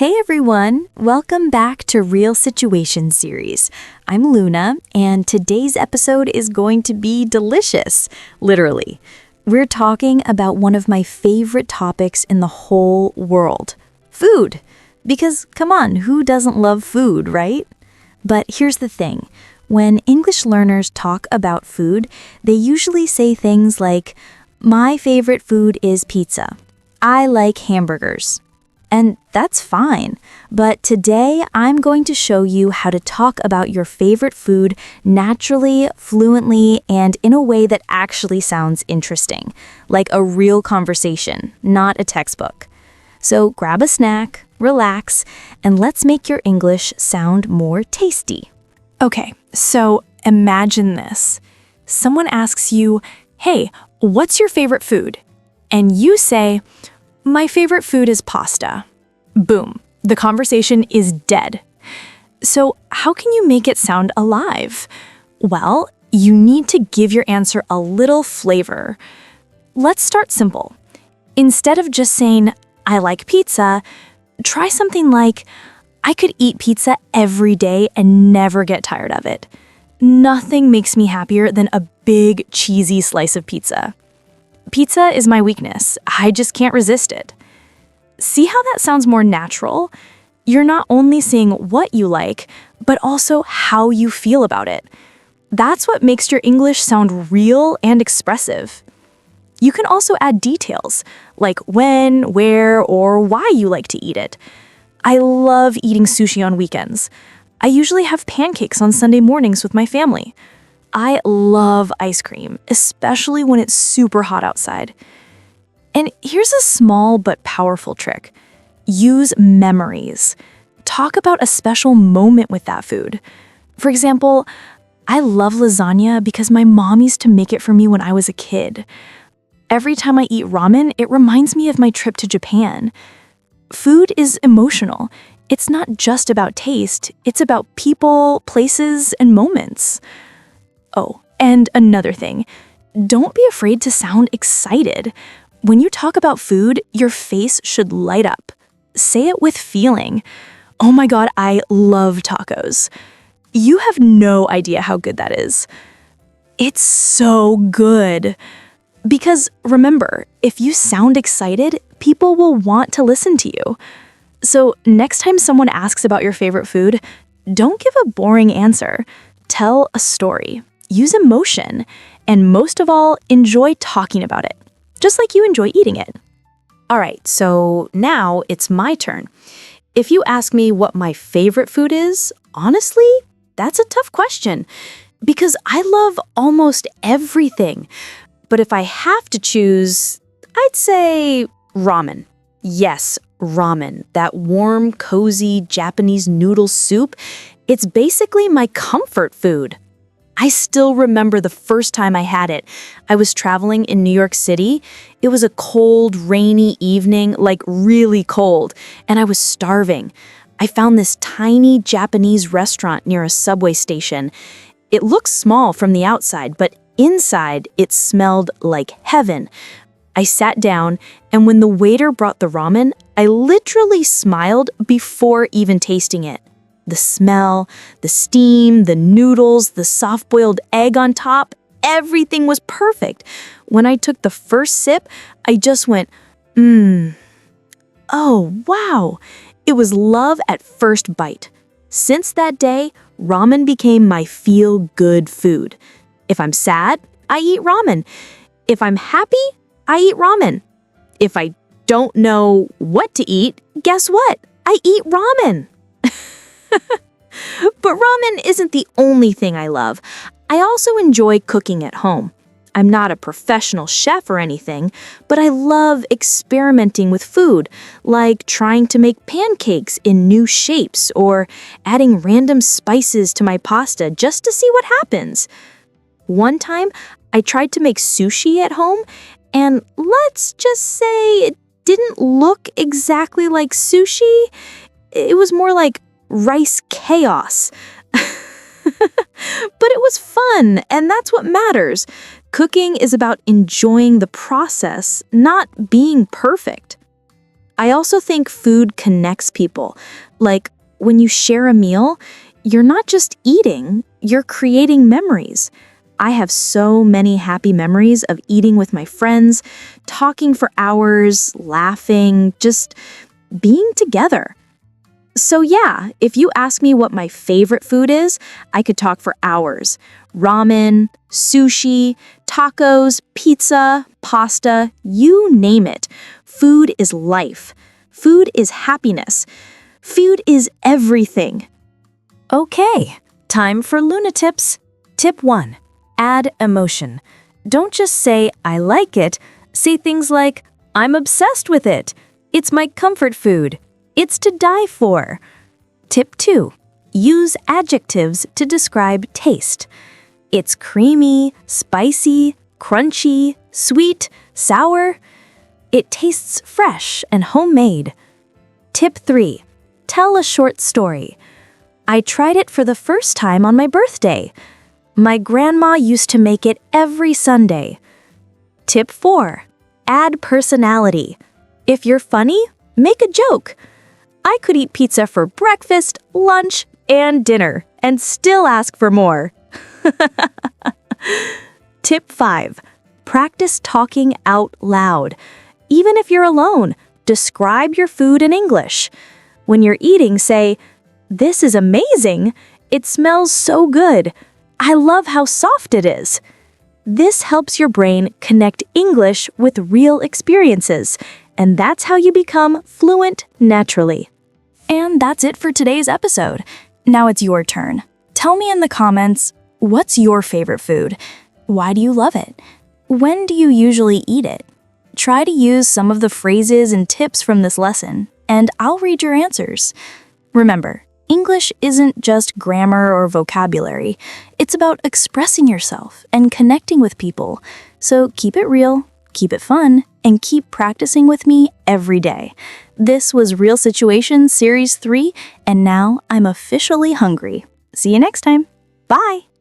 Hey everyone, welcome back to Real Situation series. I'm Luna, and today's episode is going to be delicious, literally. We're talking about one of my favorite topics in the whole world, food. Because come on, who doesn't love food, right? But here's the thing. When English learners talk about food, they usually say things like, "My favorite food is pizza. I like hamburgers." And that's fine, but today I'm going to show you how to talk about your favorite food naturally, fluently, and in a way that actually sounds interesting, like a real conversation, not a textbook. So grab a snack, relax, and let's make your English sound more tasty. Okay, so imagine this. Someone asks you, "Hey, what's your favorite food?" And you say, "My favorite food is pasta." Boom, the conversation is dead. So how can you make it sound alive? Well, you need to give your answer a little flavor. Let's start simple. Instead of just saying, "I like pizza," try something like, "I could eat pizza every day and never get tired of it. Nothing makes me happier than a big, cheesy slice of pizza. Pizza is my weakness. I just can't resist it." See how that sounds more natural? You're not only saying what you like, but also how you feel about it. That's what makes your English sound real and expressive. You can also add details, like when, where, or why you like to eat it. I love eating sushi on weekends. I usually have pancakes on Sunday mornings with my family. I love ice cream, especially when it's super hot outside. And here's a small but powerful trick. Use memories. Talk about a special moment with that food. For example, I love lasagna because my mom used to make it for me when I was a kid. Every time I eat ramen, it reminds me of my trip to Japan. Food is emotional. It's not just about taste, it's about people, places, and moments. Oh, and another thing, don't be afraid to sound excited. When you talk about food, your face should light up. Say it with feeling. "Oh my God, I love tacos." You have no idea how good that is. It's so good. Because remember, if you sound excited, people will want to listen to you. So next time someone asks about your favorite food, don't give a boring answer. Tell a story. Use emotion. And most of all, enjoy talking about it, just like you enjoy eating it. All right, so now it's my turn. If you ask me what my favorite food is, honestly, that's a tough question because I love almost everything. But if I have to choose, I'd say ramen. Yes, ramen, that warm, cozy Japanese noodle soup. It's basically my comfort food. I still remember the first time I had it. I was traveling in New York City. It was a cold, rainy evening, like really cold, and I was starving. I found this tiny Japanese restaurant near a subway station. It looked small from the outside, but inside it smelled like heaven. I sat down, and when the waiter brought the ramen, I literally smiled before even tasting it. The smell, the steam, the noodles, the soft-boiled egg on top, everything was perfect. When I took the first sip, I just went, oh, wow. It was love at first bite. Since that day, ramen became my feel-good food. If I'm sad, I eat ramen. If I'm happy, I eat ramen. If I don't know what to eat, guess what? I eat ramen. But ramen isn't the only thing I love. I also enjoy cooking at home. I'm not a professional chef or anything, but I love experimenting with food, like trying to make pancakes in new shapes or adding random spices to my pasta just to see what happens. One time, I tried to make sushi at home, and let's just say it didn't look exactly like sushi. It was more like rice chaos. But it was fun, and that's what matters. Cooking is about enjoying the process, not being perfect. I also think food connects people. Like, when you share a meal, you're not just eating, you're creating memories. I have so many happy memories of eating with my friends, talking for hours, laughing, just being together. So yeah, if you ask me what my favorite food is, I could talk for hours. Ramen, sushi, tacos, pizza, pasta, you name it. Food is life. Food is happiness. Food is everything. Okay, time for Luna tips. Tip 1. Add emotion. Don't just say, I like it. Say things like, I'm obsessed with it. It's my comfort food. It's to die for. Tip 2. Use adjectives to describe taste. It's creamy, spicy, crunchy, sweet, sour. It tastes fresh and homemade. Tip 3. Tell a short story. I tried it for the first time on my birthday. My grandma used to make it every Sunday. Tip 4. Add personality. If you're funny, make a joke. I could eat pizza for breakfast, lunch, and dinner, and still ask for more. Tip 5. Practice talking out loud. Even if you're alone, describe your food in English. When you're eating, say, "This is amazing. It smells so good. I love how soft it is." This helps your brain connect English with real experiences, and that's how you become fluent naturally. And that's it for today's episode. Now it's your turn. Tell me in the comments, what's your favorite food? Why do you love it? When do you usually eat it? Try to use some of the phrases and tips from this lesson, and I'll read your answers. Remember, English isn't just grammar or vocabulary. It's about expressing yourself and connecting with people. So keep it real, keep it fun, and keep practicing with me every day. This was Real Situations Series 3, and now I'm officially hungry. See you next time. Bye!